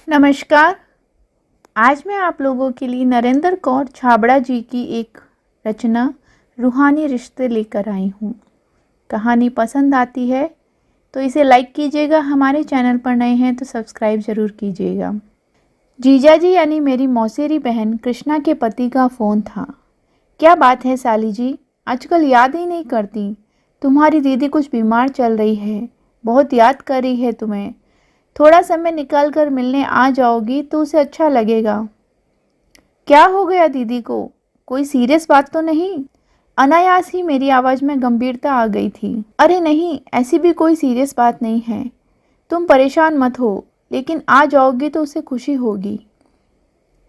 नमस्कार। आज मैं आप लोगों के लिए नरेंद्र कौर छाबड़ा जी की एक रचना रूहानी रिश्ते लेकर आई हूँ। कहानी पसंद आती है तो इसे लाइक कीजिएगा, हमारे चैनल पर नए हैं तो सब्सक्राइब ज़रूर कीजिएगा। जीजा जी यानी मेरी मौसेरी बहन कृष्णा के पति का फ़ोन था। क्या बात है साली जी, आजकल याद ही नहीं करती। तुम्हारी दीदी कुछ बीमार चल रही है, बहुत याद कर रही है तुम्हें। थोड़ा समय निकाल कर मिलने आ जाओगी तो उसे अच्छा लगेगा। क्या हो गया दीदी को, कोई सीरियस बात तो नहीं? अनायास ही मेरी आवाज़ में गंभीरता आ गई थी। अरे नहीं, ऐसी भी कोई सीरियस बात नहीं है, तुम परेशान मत हो, लेकिन आ जाओगी तो उसे खुशी होगी।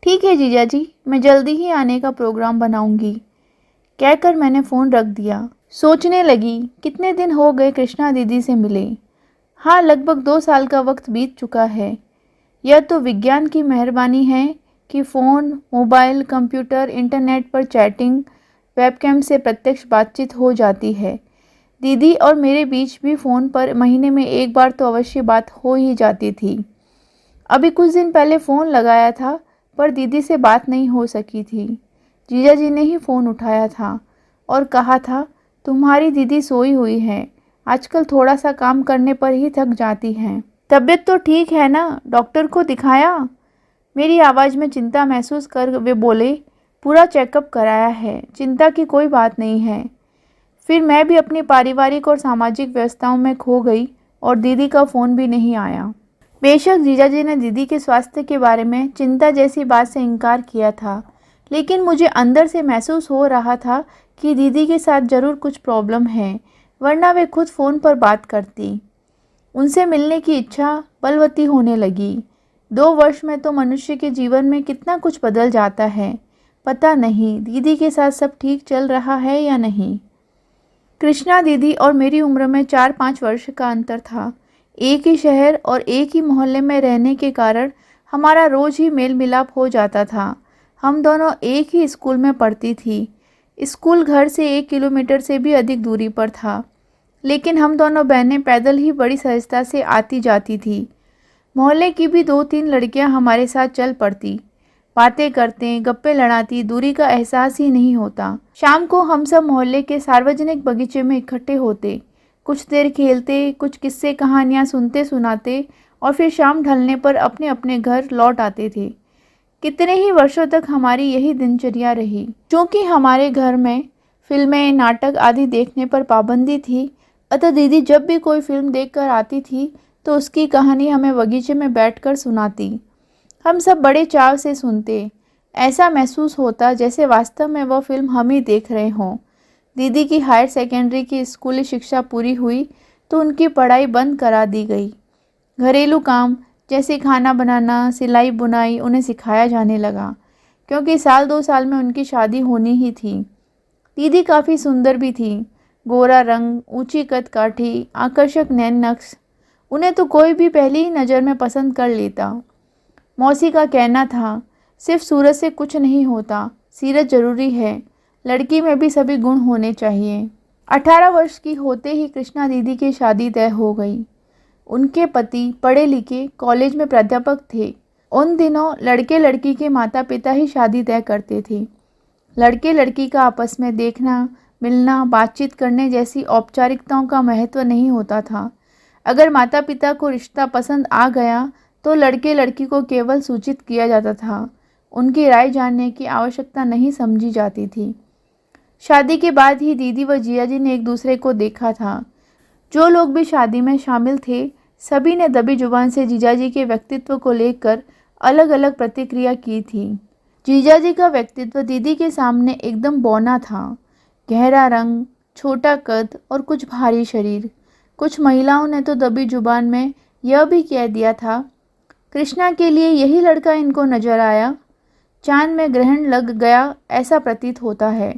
ठीक है जीजा जी, मैं जल्दी ही आने का प्रोग्राम बनाऊंगी, कहकर मैंने फ़ोन रख दिया। सोचने लगी कितने दिन हो गए कृष्णा दीदी से मिले। हाँ, लगभग 2 साल का वक्त बीत चुका है। यह तो विज्ञान की मेहरबानी है कि फ़ोन, मोबाइल, कंप्यूटर, इंटरनेट पर चैटिंग, वेबकैम से प्रत्यक्ष बातचीत हो जाती है। दीदी और मेरे बीच भी फ़ोन पर महीने में एक बार तो अवश्य बात हो ही जाती थी। अभी कुछ दिन पहले फ़ोन लगाया था पर दीदी से बात नहीं हो सकी थी। जीजा जी ने ही फ़ोन उठाया था और कहा था, तुम्हारी दीदी सोई हुई है, आजकल थोड़ा सा काम करने पर ही थक जाती हैं। तबीयत तो ठीक है ना, डॉक्टर को दिखाया? मेरी आवाज़ में चिंता महसूस कर वे बोले, पूरा चेकअप कराया है, चिंता की कोई बात नहीं है। फिर मैं भी अपनी पारिवारिक और सामाजिक व्यस्तताओं में खो गई और दीदी का फ़ोन भी नहीं आया। बेशक जीजाजी ने दीदी के स्वास्थ्य के बारे में चिंता जैसी बात से इनकार किया था, लेकिन मुझे अंदर से महसूस हो रहा था कि दीदी के साथ ज़रूर कुछ प्रॉब्लम है, वरना वे खुद फ़ोन पर बात करती। उनसे मिलने की इच्छा बलवती होने लगी। 2 वर्ष में तो मनुष्य के जीवन में कितना कुछ बदल जाता है। पता नहीं दीदी के साथ सब ठीक चल रहा है या नहीं। कृष्णा दीदी और मेरी उम्र में 4-5 वर्ष का अंतर था। एक ही शहर और एक ही मोहल्ले में रहने के कारण हमारा रोज़ ही मेल मिलाप हो जाता था। हम दोनों एक ही स्कूल में पढ़ती थी। स्कूल घर से 1 किलोमीटर से भी अधिक दूरी पर था, लेकिन हम दोनों बहनें पैदल ही बड़ी सहजता से आती जाती थी। मोहल्ले की भी 2-3 लड़कियां हमारे साथ चल पड़ती, बातें करते, गप्पे लड़ाती, दूरी का एहसास ही नहीं होता। शाम को हम सब मोहल्ले के सार्वजनिक बगीचे में इकट्ठे होते, कुछ देर खेलते, कुछ किस्से कहानियाँ सुनते सुनाते और फिर शाम ढलने पर अपने अपने घर लौट आते थे। कितने ही वर्षों तक हमारी यही दिनचर्या रही। क्योंकि हमारे घर में फिल्में, नाटक आदि देखने पर पाबंदी थी, अतः दीदी जब भी कोई फिल्म देखकर आती थी तो उसकी कहानी हमें बगीचे में बैठकर सुनाती। हम सब बड़े चाव से सुनते, ऐसा महसूस होता जैसे वास्तव में वह फिल्म हम ही देख रहे हों। दीदी की हायर सेकेंडरी की स्कूली शिक्षा पूरी हुई तो उनकी पढ़ाई बंद करा दी गई। घरेलू काम जैसे खाना बनाना, सिलाई बुनाई उन्हें सिखाया जाने लगा, क्योंकि साल 2 साल में उनकी शादी होनी ही थी। दीदी काफ़ी सुंदर भी थी, गोरा रंग, ऊंची कद काठी, आकर्षक नैन नक्श, उन्हें तो कोई भी पहली ही नज़र में पसंद कर लेता। मौसी का कहना था, सिर्फ सूरत से कुछ नहीं होता, सीरत जरूरी है, लड़की में भी सभी गुण होने चाहिए। 18 वर्ष की होते ही कृष्णा दीदी की शादी तय हो गई। उनके पति पढ़े लिखे कॉलेज में प्राध्यापक थे। उन दिनों लड़के लड़की के माता पिता ही शादी तय करते थे। लड़के लड़की का आपस में देखना, मिलना, बातचीत करने जैसी औपचारिकताओं का महत्व नहीं होता था। अगर माता पिता को रिश्ता पसंद आ गया तो लड़के लड़की को केवल सूचित किया जाता था, उनकी राय जानने की आवश्यकता नहीं समझी जाती थी। शादी के बाद ही दीदी व जिया जी ने एक दूसरे को देखा था। जो लोग भी शादी में शामिल थे, सभी ने दबी जुबान से जीजाजी के व्यक्तित्व को लेकर अलग अलग प्रतिक्रिया की थी। जीजाजी का व्यक्तित्व दीदी के सामने एकदम बौना था। गहरा रंग, छोटा कद और कुछ भारी शरीर। कुछ महिलाओं ने तो दबी जुबान में यह भी कह दिया था, कृष्णा के लिए यही लड़का इनको नजर आया। चांद में ग्रहण लग गया ऐसा प्रतीत होता है।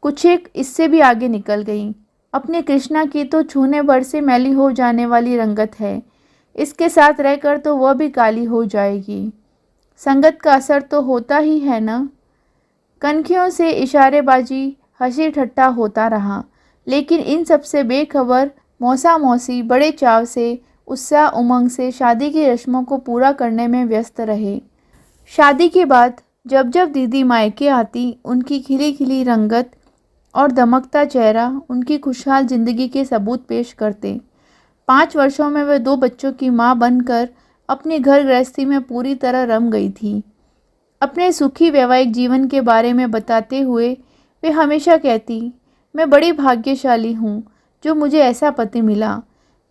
कुछ एक इससे भी आगे निकल गई। अपने कृष्णा की तो छूने भर से मैली हो जाने वाली रंगत है, इसके साथ रहकर तो वह भी काली हो जाएगी। संगत का असर तो होता ही है ना। कनखियों से इशारेबाजी, हंसी ठट्ठा होता रहा, लेकिन इन सब से बेखबर मौसा मौसी बड़े चाव से उत्साह उमंग से शादी की रस्मों को पूरा करने में व्यस्त रहे। शादी के बाद जब जब दीदी मायके आती, उनकी खिली खिली रंगत और दमकता चेहरा उनकी खुशहाल जिंदगी के सबूत पेश करते। 5 वर्षों में वे 2 बच्चों की मां बनकर अपनी घर गृहस्थी में पूरी तरह रम गई थी। अपने सुखी वैवाहिक जीवन के बारे में बताते हुए वे हमेशा कहती, मैं बड़ी भाग्यशाली हूँ जो मुझे ऐसा पति मिला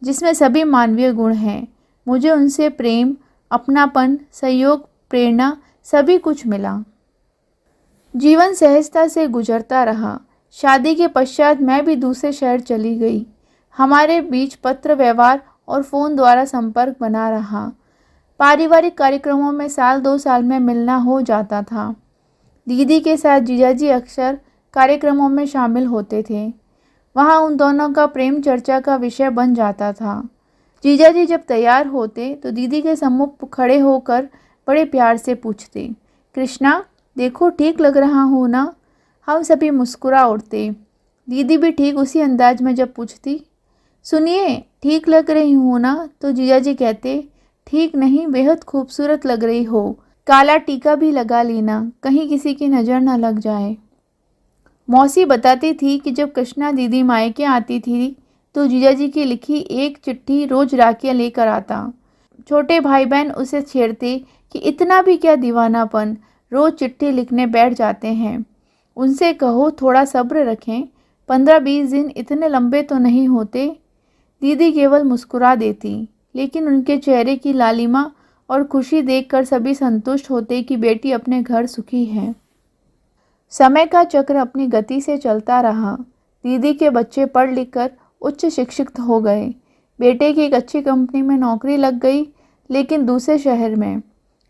जिसमें सभी मानवीय गुण हैं। मुझे उनसे प्रेम, अपनापन, सहयोग, प्रेरणा सभी कुछ मिला। जीवन सहजता से गुजरता रहा। शादी के पश्चात मैं भी दूसरे शहर चली गई। हमारे बीच पत्र व्यवहार और फ़ोन द्वारा संपर्क बना रहा। पारिवारिक कार्यक्रमों में साल 2 साल में मिलना हो जाता था। दीदी के साथ जीजाजी अक्सर कार्यक्रमों में शामिल होते थे। वहाँ उन दोनों का प्रेम चर्चा का विषय बन जाता था। जीजाजी जब तैयार होते तो दीदी के सम्मुख खड़े होकर बड़े प्यार से पूछते, कृष्णा देखो ठीक लग रहा हूँ ना। हम सभी मुस्कुरा उठते। दीदी भी ठीक उसी अंदाज में जब पूछती, सुनिए ठीक लग रही हूँ ना, तो जीजाजी कहते, ठीक नहीं बेहद खूबसूरत लग रही हो, काला टीका भी लगा लेना कहीं किसी की नज़र न लग जाए। मौसी बताती थी कि जब कृष्णा दीदी मायके आती थी तो जीजाजी की लिखी एक चिट्ठी रोज राखियाँ लेकर आता। छोटे भाई बहन उसे छेड़ते कि इतना भी क्या दीवानापन, रोज चिट्ठी लिखने बैठ जाते हैं। उनसे कहो थोड़ा सब्र रखें, 15-20 दिन इतने लंबे तो नहीं होते। दीदी केवल मुस्कुरा देती, लेकिन उनके चेहरे की लालिमा और खुशी देखकर सभी संतुष्ट होते कि बेटी अपने घर सुखी है। समय का चक्र अपनी गति से चलता रहा। दीदी के बच्चे पढ़ लिख कर उच्च शिक्षित हो गए। बेटे की एक अच्छी कंपनी में नौकरी लग गई, लेकिन दूसरे शहर में।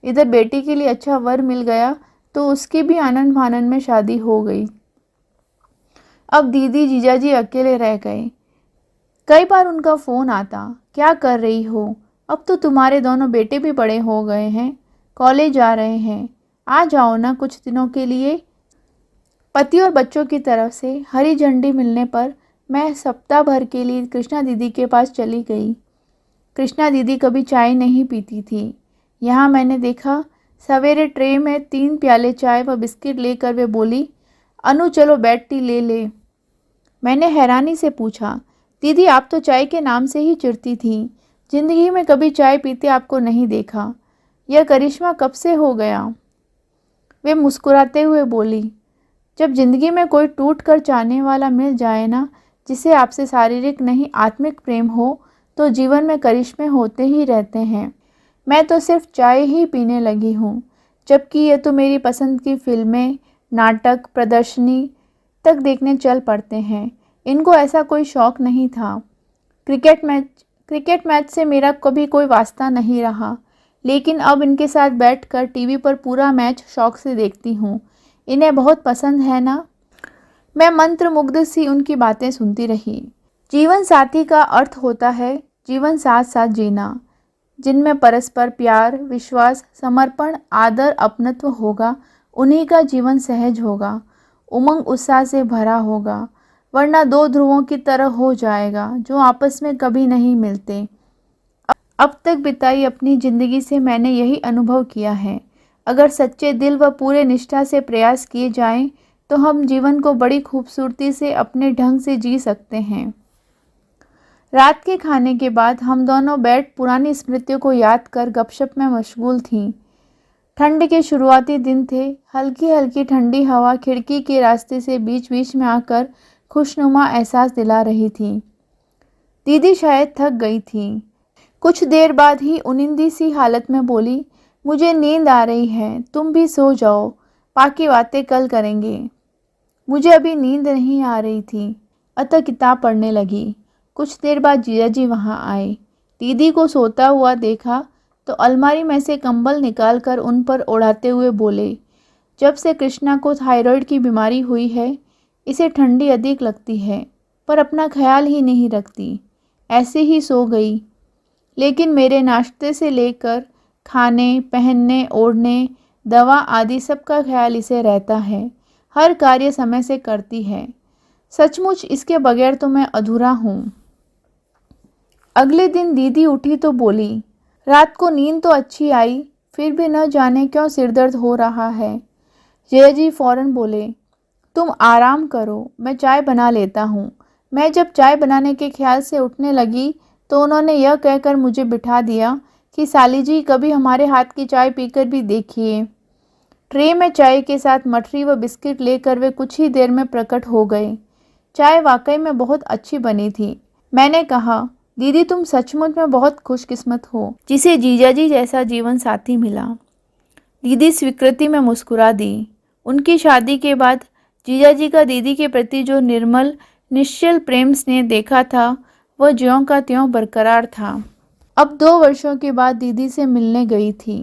इधर बेटी के लिए अच्छा वर मिल गया तो उसकी भी आनन फानन में शादी हो गई। अब दीदी जीजाजी अकेले रह गए। कई बार उनका फ़ोन आता, क्या कर रही हो? अब तो तुम्हारे दोनों बेटे भी बड़े हो गए हैं, कॉलेज जा रहे हैं, आ जाओ ना कुछ दिनों के लिए। पति और बच्चों की तरफ से हरी झंडी मिलने पर मैं सप्ताह भर के लिए कृष्णा दीदी के पास चली गई। कृष्णा दीदी कभी चाय नहीं पीती थी। यहाँ मैंने देखा, सवेरे ट्रे में 3 प्याले चाय व बिस्किट लेकर वे बोली, अनु चलो बेड टी ले ले। मैंने हैरानी से पूछा, दीदी आप तो चाय के नाम से ही चिढ़ती थीं, जिंदगी में कभी चाय पीते आपको नहीं देखा, यह करिश्मा कब से हो गया? वे मुस्कुराते हुए बोली, जब जिंदगी में कोई टूट कर चाहने वाला मिल जाए ना, जिसे आपसे शारीरिक नहीं आत्मिक प्रेम हो, तो जीवन में करिश्मे होते ही रहते हैं। मैं तो सिर्फ चाय ही पीने लगी हूँ, जबकि ये तो मेरी पसंद की फिल्में, नाटक, प्रदर्शनी तक देखने चल पड़ते हैं। इनको ऐसा कोई शौक़ नहीं था। क्रिकेट मैच से मेरा कभी कोई वास्ता नहीं रहा, लेकिन अब इनके साथ बैठकर टीवी पर पूरा मैच शौक़ से देखती हूँ। इन्हें बहुत पसंद है ना। मैं मंत्रमुग्ध सी उनकी बातें सुनती रही। जीवन साथी का अर्थ होता है जीवन साथ साथ जीना, जिनमें परस्पर प्यार, विश्वास, समर्पण, आदर, अपनत्व होगा, उन्हीं का जीवन सहज होगा, उमंग उत्साह से भरा होगा। वरना 2 ध्रुवों की तरह हो जाएगा जो आपस में कभी नहीं मिलते। अब तक बिताई अपनी ज़िंदगी से मैंने यही अनुभव किया है। अगर सच्चे दिल व पूरे निष्ठा से प्रयास किए जाएं, तो हम जीवन को बड़ी खूबसूरती से अपने ढंग से जी सकते हैं। रात के खाने के बाद हम दोनों बैठ पुरानी स्मृतियों को याद कर गपशप में मशगूल थीं। ठंड के शुरुआती दिन थे। हल्की हल्की ठंडी हवा खिड़की के रास्ते से बीच बीच में आकर खुशनुमा एहसास दिला रही थी। दीदी शायद थक गई थी। कुछ देर बाद ही उनिंदी सी हालत में बोली, मुझे नींद आ रही है, तुम भी सो जाओ, बाकी बातें कल करेंगे। मुझे अभी नींद नहीं आ रही थी, अतः किताब पढ़ने लगी। कुछ देर बाद जीजाजी वहाँ आए। दीदी को सोता हुआ देखा तो अलमारी में से कंबल निकालकर उन पर ओढ़ाते हुए बोले, जब से कृष्णा को थायराइड की बीमारी हुई है, इसे ठंडी अधिक लगती है, पर अपना ख्याल ही नहीं रखती, ऐसे ही सो गई। लेकिन मेरे नाश्ते से लेकर खाने, पहनने, ओढ़ने, दवा आदि सब का ख्याल इसे रहता है। हर कार्य समय से करती है। सचमुच इसके बगैर तो मैं अधूरा हूँ। अगले दिन दीदी उठी तो बोली, रात को नींद तो अच्छी आई, फिर भी न जाने क्यों सिरदर्द हो रहा है। जया जी फौरन बोले, तुम आराम करो, मैं चाय बना लेता हूँ। मैं जब चाय बनाने के ख्याल से उठने लगी तो उन्होंने यह कहकर मुझे बिठा दिया कि साली जी कभी हमारे हाथ की चाय पीकर भी देखिए। ट्रे में चाय के साथ मठरी व बिस्किट लेकर वे कुछ ही देर में प्रकट हो गए। चाय वाकई में बहुत अच्छी बनी थी। मैंने कहा, दीदी तुम सचमुच में बहुत खुशकिस्मत हो जिसे जीजाजी जैसा जीवन साथी मिला। दीदी स्वीकृति में मुस्कुरा दी। उनकी शादी के बाद जीजाजी का दीदी के प्रति जो निर्मल निश्चल प्रेम स्नेह देखा था वह ज्यों का त्यों बरकरार था। अब 2 वर्षों के बाद दीदी से मिलने गई थी।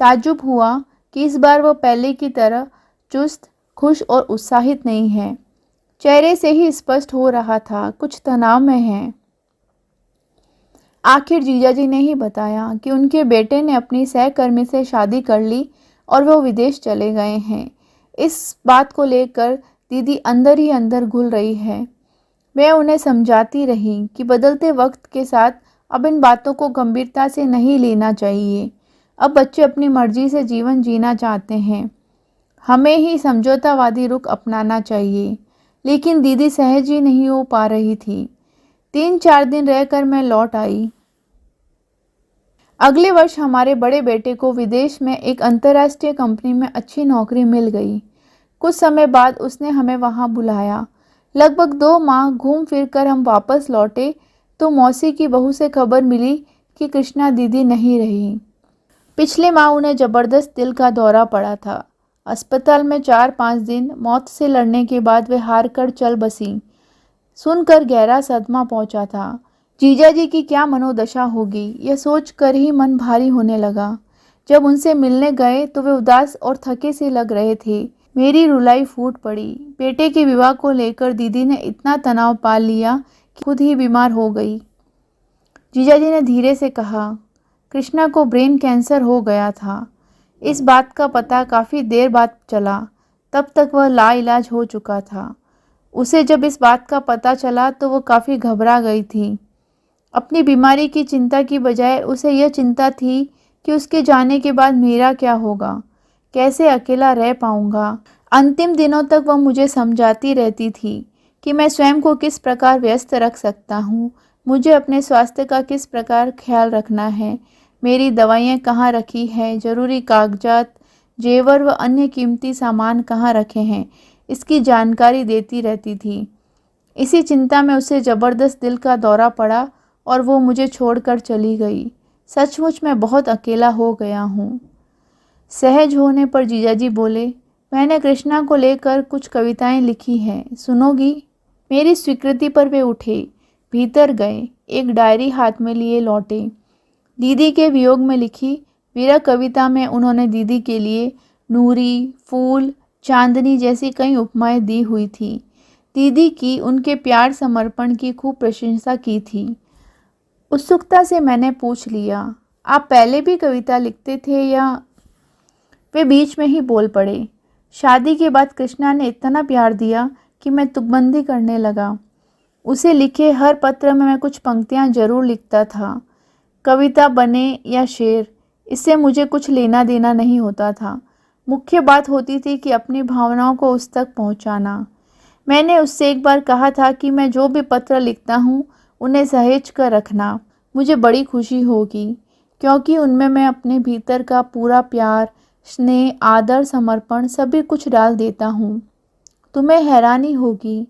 ताज्जुब हुआ कि इस बार वह पहले की तरह चुस्त, खुश और उत्साहित नहीं है। चेहरे से ही स्पष्ट हो रहा था कुछ तनाव में है। आखिर जीजाजी ने ही बताया कि उनके बेटे ने अपनी सहकर्मी से शादी कर ली और वो विदेश चले गए हैं। इस बात को लेकर दीदी अंदर ही अंदर घुल रही है। मैं उन्हें समझाती रही कि बदलते वक्त के साथ अब इन बातों को गंभीरता से नहीं लेना चाहिए। अब बच्चे अपनी मर्जी से जीवन जीना चाहते हैं, हमें ही समझौतावादी रुख अपनाना चाहिए। लेकिन दीदी सहज ही नहीं हो पा रही थी। 3-4 दिन रहकर मैं लौट आई। अगले वर्ष हमारे बड़े बेटे को विदेश में एक अंतर्राष्ट्रीय कंपनी में अच्छी नौकरी मिल गई। कुछ समय बाद उसने हमें वहां बुलाया। लगभग 2 माह घूम फिर कर हम वापस लौटे तो मौसी की बहू से खबर मिली कि कृष्णा दीदी नहीं रही। पिछले माह उन्हें जबरदस्त दिल का दौरा पड़ा था। अस्पताल में 4-5 दिन मौत से लड़ने के बाद वे हार कर चल बसी। सुनकर गहरा सदमा पहुंचा था। जीजाजी की क्या मनोदशा होगी, यह सोचकर ही मन भारी होने लगा। जब उनसे मिलने गए तो वे उदास और थके से लग रहे थे। मेरी रुलाई फूट पड़ी। बेटे के विवाह को लेकर दीदी ने इतना तनाव पाल लिया कि खुद ही बीमार हो गई। जीजाजी ने धीरे से कहा, कृष्णा को ब्रेन कैंसर हो गया था। इस बात का पता काफ़ी देर बाद चला, तब तक वह लाइलाज हो चुका था। उसे जब इस बात का पता चला तो वह काफ़ी घबरा गई थी। अपनी बीमारी की चिंता की बजाय उसे यह चिंता थी कि उसके जाने के बाद मेरा क्या होगा, कैसे अकेला रह पाऊंगा। अंतिम दिनों तक वह मुझे समझाती रहती थी कि मैं स्वयं को किस प्रकार व्यस्त रख सकता हूँ, मुझे अपने स्वास्थ्य का किस प्रकार ख्याल रखना है, मेरी दवाइयाँ कहाँ रखी हैं, ज़रूरी कागजात, जेवर व अन्य कीमती सामान कहाँ रखे हैं, इसकी जानकारी देती रहती थी। इसी चिंता में उसे ज़बरदस्त दिल का दौरा पड़ा और वो मुझे छोड़कर चली गई। सचमुच मैं बहुत अकेला हो गया हूँ। सहज होने पर जीजाजी बोले, मैंने कृष्णा को लेकर कुछ कविताएं लिखी हैं, सुनोगी? मेरी स्वीकृति पर वे उठे, भीतर गए, एक डायरी हाथ में लिए लौटे। दीदी के वियोग में लिखी विरह कविता में उन्होंने दीदी के लिए नूरी, फूल, चांदनी जैसी कई उपमाएं दी हुई थी। दीदी की उनके प्यार समर्पण की खूब प्रशंसा की थी। उत्सुकता से मैंने पूछ लिया, आप पहले भी कविता लिखते थे या? वे बीच में ही बोल पड़े, शादी के बाद कृष्णा ने इतना प्यार दिया कि मैं तुकबंदी करने लगा। उसे लिखे हर पत्र में मैं कुछ पंक्तियां जरूर लिखता था। कविता बने या शेर, इससे मुझे कुछ लेना देना नहीं होता था। मुख्य बात होती थी कि अपनी भावनाओं को उस तक पहुंचाना। मैंने उससे एक बार कहा था कि मैं जो भी पत्र लिखता हूँ उन्हें सहेज कर रखना, मुझे बड़ी खुशी होगी, क्योंकि उनमें मैं अपने भीतर का पूरा प्यार, स्नेह, आदर, समर्पण सभी कुछ डाल देता हूँ। तुम्हें हैरानी होगी,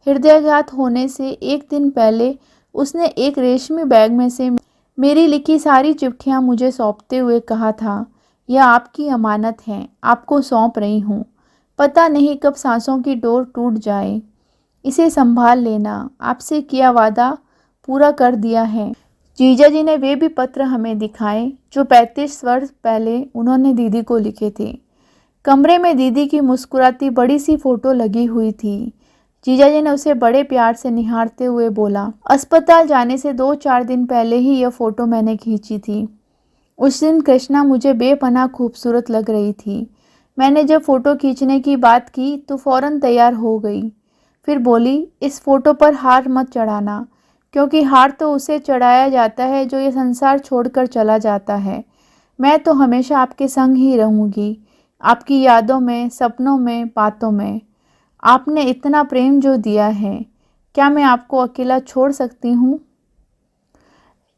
हृदयाघात होने से 1 दिन पहले उसने एक रेशमी बैग में से मेरी लिखी सारी चिट्ठियाँ मुझे सौंपते हुए कहा था, यह आपकी अमानत है, आपको सौंप रही हूँ। पता नहीं कब सांसों की डोर टूट जाए, इसे संभाल लेना, आपसे किया वादा पूरा कर दिया है। जीजाजी ने वे भी पत्र हमें दिखाए जो 35 वर्ष पहले उन्होंने दीदी को लिखे थे। कमरे में दीदी की मुस्कुराती बड़ी सी फोटो लगी हुई थी। जीजाजी ने उसे बड़े प्यार से निहारते हुए बोला, अस्पताल जाने से 2-4 दिन पहले ही यह फ़ोटो मैंने खींची थी। उस दिन कृष्णा मुझे बेपनाह खूबसूरत लग रही थी। मैंने जब फ़ोटो खींचने की बात की तो फ़ौरन तैयार हो गई। फिर बोली, इस फ़ोटो पर हार मत चढ़ाना, क्योंकि हार तो उसे चढ़ाया जाता है जो ये संसार छोड़कर चला जाता है। मैं तो हमेशा आपके संग ही रहूँगी, आपकी यादों में, सपनों में, बातों में। आपने इतना प्रेम जो दिया है, क्या मैं आपको अकेला छोड़ सकती हूँ?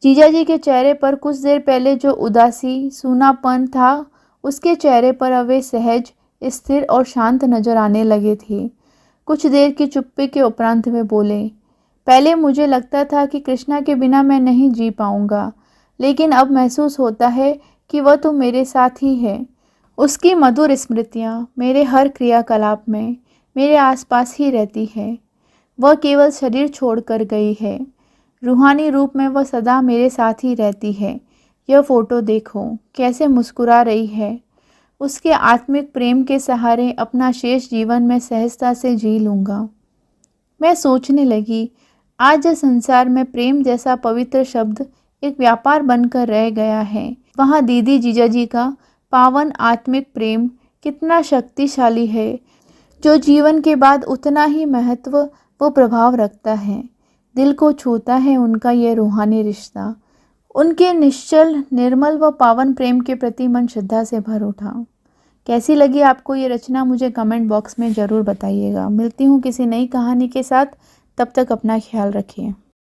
जीजाजी के चेहरे पर कुछ देर पहले जो उदासी, सूनापन था, उसके चेहरे पर अब वे सहज, स्थिर और शांत नजर आने लगे थे। कुछ देर की चुप्पी के उपरांत वे बोले, पहले मुझे लगता था कि कृष्णा के बिना मैं नहीं जी पाऊंगा, लेकिन अब महसूस होता है कि वह तो मेरे साथ ही है। उसकी मधुर स्मृतियाँ मेरे हर क्रियाकलाप में, मेरे आसपास ही रहती है। वह केवल शरीर छोड़कर गई है, रूहानी रूप में वह सदा मेरे साथ ही रहती है। यह फ़ोटो देखो, कैसे मुस्कुरा रही है। उसके आत्मिक प्रेम के सहारे अपना शेष जीवन मैं सहजता से जी लूँगा। मैं सोचने लगी, आज इस संसार में प्रेम जैसा पवित्र शब्द एक व्यापार बनकर रह गया है, वहाँ दीदी जीजाजी का पावन आत्मिक प्रेम कितना शक्तिशाली है, जो जीवन के बाद उतना ही महत्व व प्रभाव रखता है। दिल को छूता है उनका यह रूहानी रिश्ता। उनके निश्चल, निर्मल व पावन प्रेम के प्रति मन श्रद्धा से भर उठा। कैसी लगी आपको ये रचना, मुझे कमेंट बॉक्स में ज़रूर बताइएगा। मिलती हूँ किसी नई कहानी के साथ, तब तक अपना ख्याल रखिए।